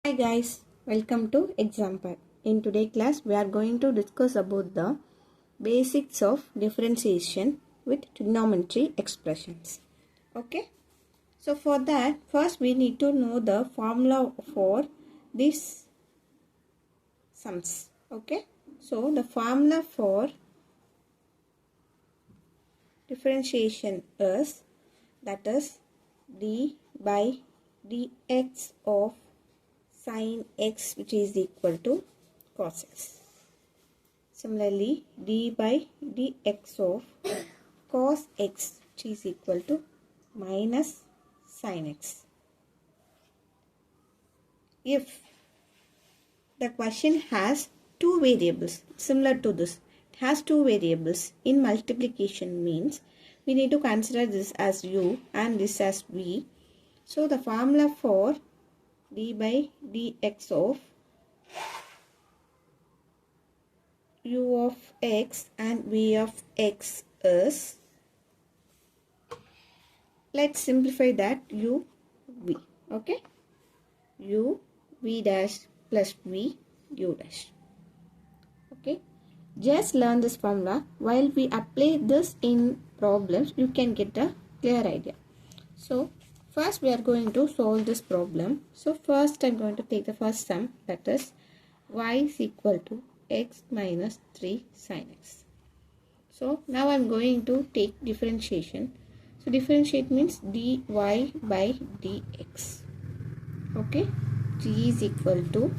Hi guys, welcome to example. In today's class, we are going to discuss about the basics of differentiation with trigonometry expressions. Okay, so for that, first we need to know the formula for these sums. Okay, so the formula for differentiation is d by dx of sin x, which is equal to cos x. Similarly, d by dx of cos x, which is equal to minus sin x. If the question has two variables similar to this, it has two variables in multiplication, means we need to consider this as u and this as v. So the formula for d by dx of u of x and v of x is, let's simplify that, u v. Okay, u v dash plus v u dash. Okay, just learn this formula. While we apply this in problems, you can get a clear idea. So first we are going to solve this problem. So first I'm going to take the first sum, that is y is equal to x minus 3 sin x. So now I'm going to take differentiation. So differentiate means dy by dx. Okay, g is equal to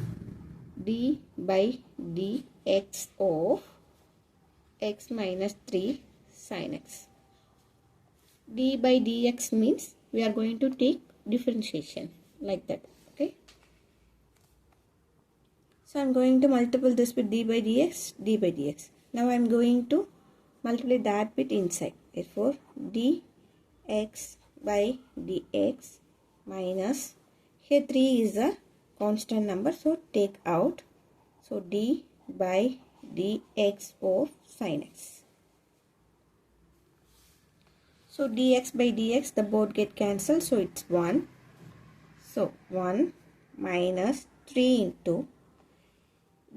d by dx of x minus 3 sin x. D by dx means we are going to take differentiation like that. Okay, so I'm going to multiply this with d by dx. Now I'm going to multiply that with inside. Therefore, dx by dx minus, here 3 is a constant number, so take out. So d by dx of sin x. So dx by dx, the both get cancelled, so it's 1. So 1 minus 3 into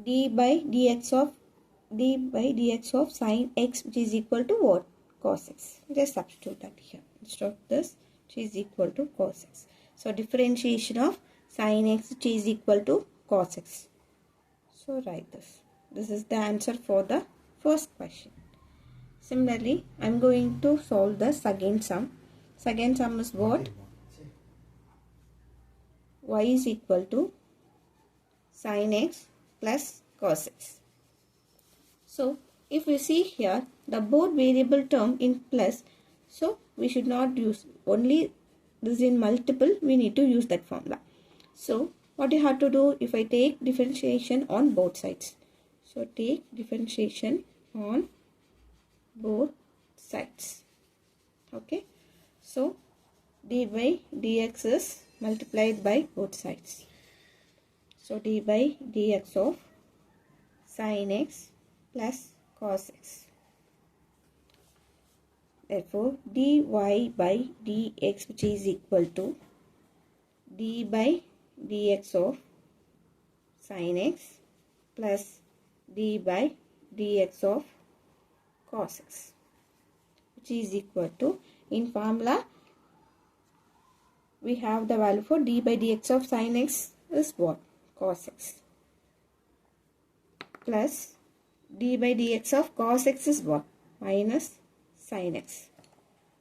d by dx of sin x, which is equal to what? Cos x. Just substitute that here. Instead of this, which is equal to cos x. So differentiation of sin x, which is equal to cos x. So write this. This is the answer for the first question. Similarly, I am going to solve the second sum. Second sum is what? Y is equal to sin x plus cos x. So if we see here, the both variable term in plus, so we should not use, only this in multiple, we need to use that formula. So what you have to do, if I take differentiation on both sides, so take differentiation on both sides. Okay, so d by dx is multiplied by both sides. So d by dx of sin x plus cos x. Therefore, dy by dx, which is equal to d by dx of sin x plus d by dx of cos x, which is equal to, in formula we have the value for d by dx of sin x is what? Cos x, plus d by dx of cos x is what? Minus sin x.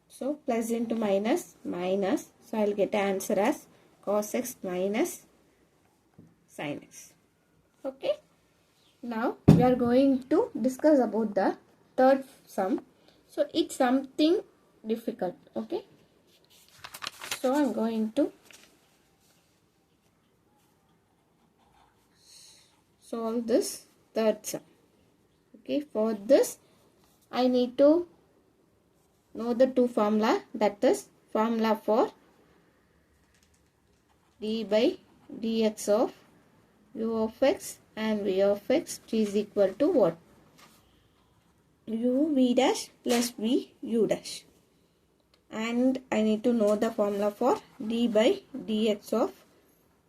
So plus into minus, minus, so I'll get an answer as cos x minus sin x. Okay, now we are going to discuss about the third sum. So it's something difficult. Okay, so I'm going to solve this third sum. Okay, for this I need to know the two formula, that is formula for d by dx of u of x and v of x, which is equal to what? u v dash plus v u dash. And I need to know the formula for d by dx of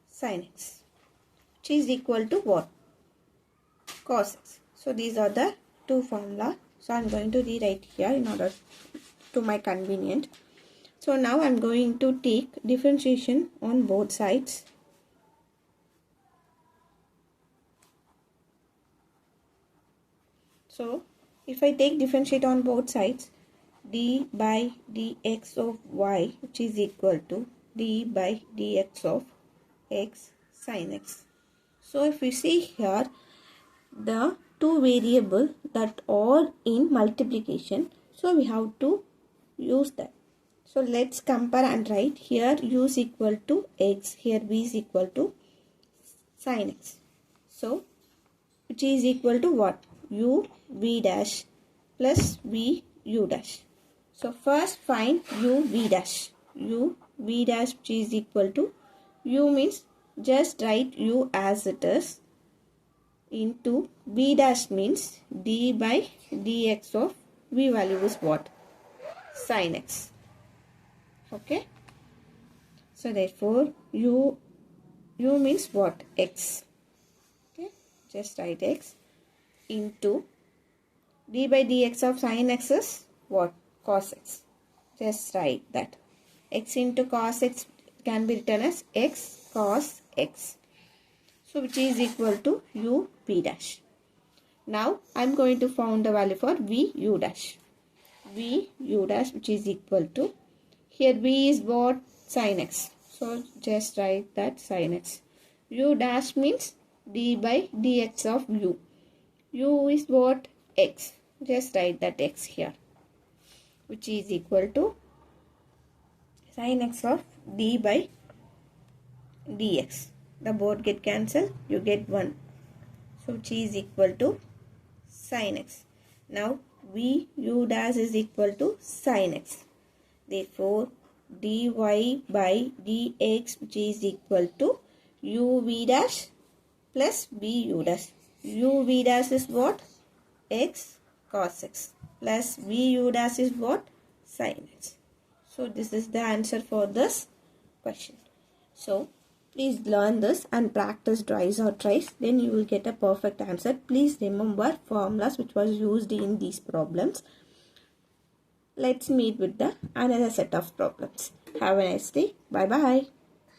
sin x. which is equal to what? Cos x. So these are the two formula. So I am going to rewrite here in order to my convenient. So now I am going to take differentiation on both sides. So if I take differentiate on both sides, d by dx of y, which is equal to d by dx of x sin x. So if we see here, the two variables that are in multiplication, so we have to use that. So let's compare and write. Here u is equal to x, here v is equal to sin x. So which is equal to what? U v dash plus v u dash. So first find u v dash. U v dash which is equal to, u means just write u as it is, into v dash means d by dx of v value is what? Sin x. Okay. So therefore u means what? X. Okay. Just write x into d by dx of sin x is what? Cos x. Just write that. X into cos x can be written as x cos x. So which is equal to u v dash. Now I am going to find the value for v u dash. V u dash which is equal to, here v is what? Sin x. So just write that sin x. U dash means d by dx of u. U is what? X. Just write that x here, which is equal to sin x of d by dx. The both get cancelled, you get 1. So which is equal to sin x. Now v u dash is equal to sin x. Therefore dy by dx which is equal to u v dash plus v u dash. U v dash is what? X cos x plus v u dash is what? Sin x. So this is the answer for this question. So please learn this and practice twice or thrice, then you will get a perfect answer. Please remember formulas which was used in these problems. Let's meet with the another set of problems. Have a nice day. Bye bye.